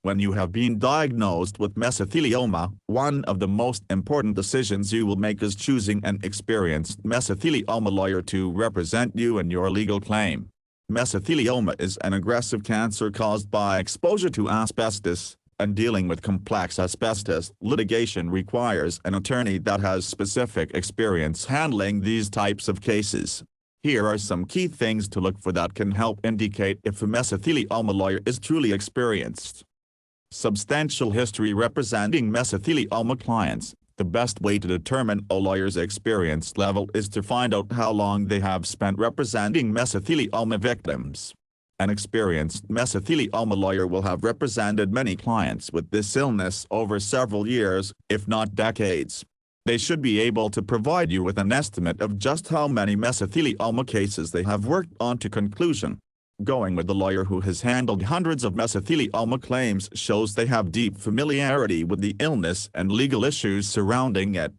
When you have been diagnosed with mesothelioma, one of the most important decisions you will make is choosing an experienced mesothelioma lawyer to represent you in your legal claim. Mesothelioma is an aggressive cancer caused by exposure to asbestos, and dealing with complex asbestos litigation requires an attorney that has specific experience handling these types of cases. Here are some key things to look for that can help indicate if a mesothelioma lawyer is truly experienced. Substantial history representing mesothelioma clients. The best way to determine a lawyer's experience level is to find out how long they have spent representing mesothelioma victims. An experienced mesothelioma lawyer will have represented many clients with this illness over several years, if not decades. They should be able to provide you with an estimate of just how many mesothelioma cases they have worked on to conclusion. Going with a lawyer who has handled hundreds of mesothelioma claims shows they have deep familiarity with the illness and legal issues surrounding it.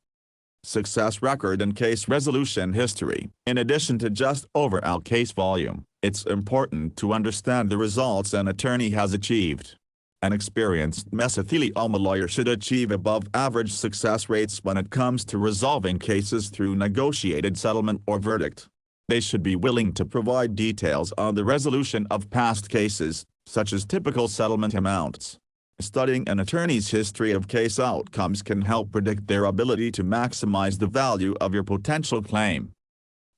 Success record and case resolution history. In addition to just overall case volume, it's important to understand the results an attorney has achieved. An experienced mesothelioma lawyer should achieve above-average success rates when it comes to resolving cases through negotiated settlement or verdict. They should be willing to provide details on the resolution of past cases, such as typical settlement amounts. Studying an attorney's history of case outcomes can help predict their ability to maximize the value of your potential claim.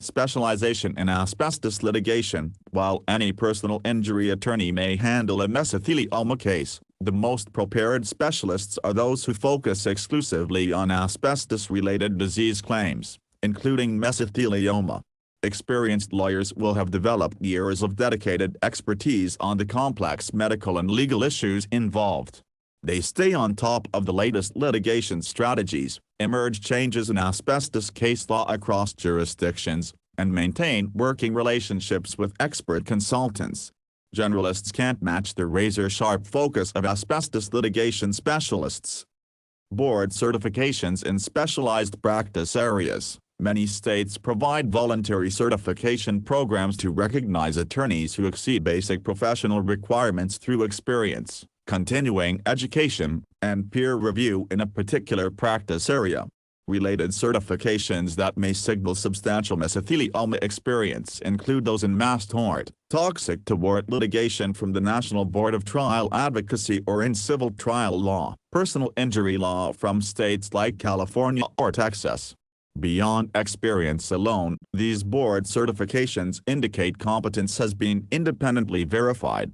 Specialization in asbestos litigation. While any personal injury attorney may handle a mesothelioma case, the most prepared specialists are those who focus exclusively on asbestos-related disease claims, including mesothelioma. Experienced lawyers will have developed years of dedicated expertise on the complex medical and legal issues involved. They stay on top of the latest litigation strategies, emerge changes in asbestos case law across jurisdictions, and maintain working relationships with expert consultants. Generalists can't match the razor-sharp focus of asbestos litigation specialists. Board certifications in specialized practice areas. Many states provide voluntary certification programs to recognize attorneys who exceed basic professional requirements through experience, continuing education, and peer review in a particular practice area. Related certifications that may signal substantial mesothelioma experience include those in mass tort, toxic tort litigation from the National Board of Trial Advocacy, or in civil trial law, personal injury law from states like California or Texas. Beyond experience alone, these board certifications indicate competence has been independently verified.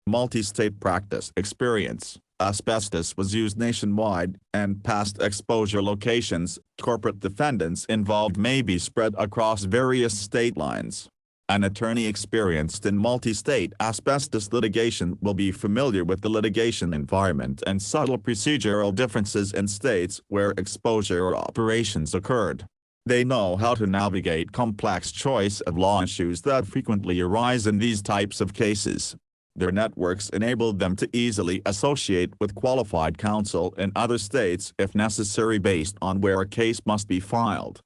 Multi-state practice experience. Asbestos was used nationwide, and past exposure locations, corporate defendants involved may be spread across various state lines. An attorney experienced in multi-state asbestos litigation will be familiar with the litigation environment and subtle procedural differences in states where exposure or operations occurred. They know how to navigate complex choice of law issues that frequently arise in these types of cases. Their networks enable them to easily associate with qualified counsel in other states if necessary based on where a case must be filed.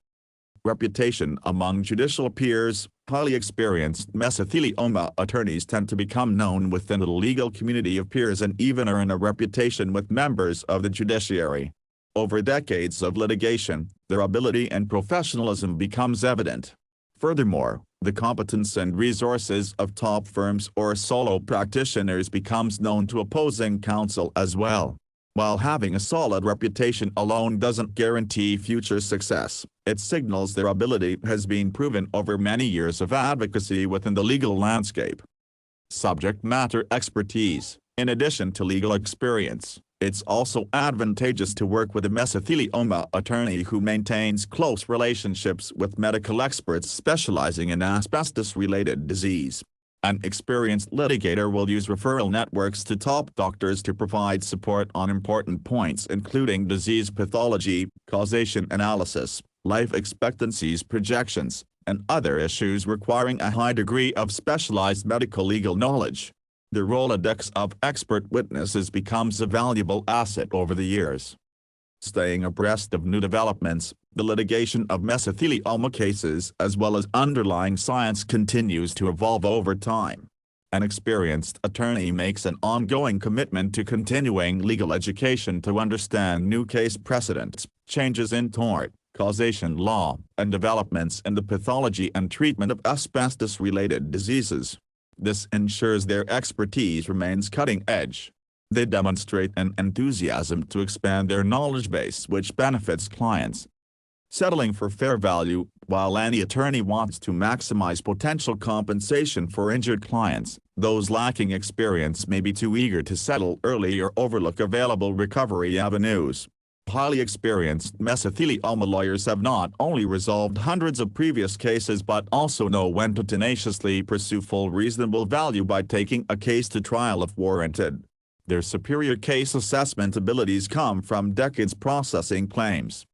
Reputation among judicial peers. Highly experienced mesothelioma attorneys tend to become known within the legal community of peers and even earn a reputation with members of the judiciary. Over decades of litigation, their ability and professionalism becomes evident. Furthermore, the competence and resources of top firms or solo practitioners becomes known to opposing counsel as well. While having a solid reputation alone doesn't guarantee future success, it signals their ability has been proven over many years of advocacy within the legal landscape. Subject matter expertise. In addition to legal experience, it's also advantageous to work with a mesothelioma attorney who maintains close relationships with medical experts specializing in asbestos-related disease. An experienced litigator will use referral networks to top doctors to provide support on important points including disease pathology, causation analysis, life expectancies projections, and other issues requiring a high degree of specialized medical legal knowledge. The Rolodex of expert witnesses becomes a valuable asset over the years. Staying abreast of new developments, the litigation of mesothelioma cases as well as underlying science continues to evolve over time. An experienced attorney makes an ongoing commitment to continuing legal education to understand new case precedents, changes in tort, causation law, and developments in the pathology and treatment of asbestos-related diseases. This ensures their expertise remains cutting edge. They demonstrate an enthusiasm to expand their knowledge base, which benefits clients. Settling for fair value. While any attorney wants to maximize potential compensation for injured clients, those lacking experience may be too eager to settle early or overlook available recovery avenues. Highly experienced mesothelioma lawyers have not only resolved hundreds of previous cases but also know when to tenaciously pursue full reasonable value by taking a case to trial if warranted. Their superior case assessment abilities come from decades processing claims.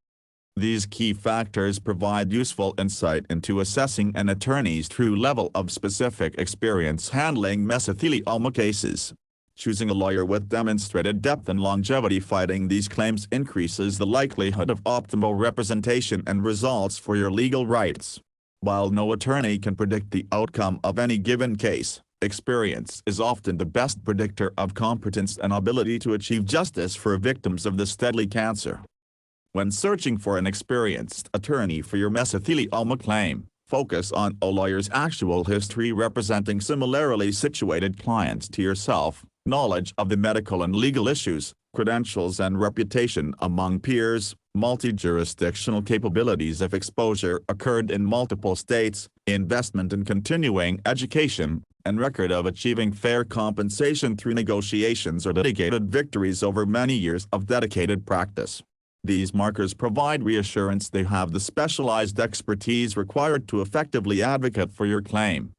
These key factors provide useful insight into assessing an attorney's true level of specific experience handling mesothelioma cases. Choosing a lawyer with demonstrated depth and longevity fighting these claims increases the likelihood of optimal representation and results for your legal rights. While no attorney can predict the outcome of any given case, experience is often the best predictor of competence and ability to achieve justice for victims of this deadly cancer. When searching for an experienced attorney for your mesothelioma claim, focus on a lawyer's actual history representing similarly situated clients to yourself, knowledge of the medical and legal issues, credentials and reputation among peers, multi-jurisdictional capabilities if exposure occurred in multiple states, investment in continuing education, and record of achieving fair compensation through negotiations or litigated victories over many years of dedicated practice. These markers provide reassurance they have the specialized expertise required to effectively advocate for your claim.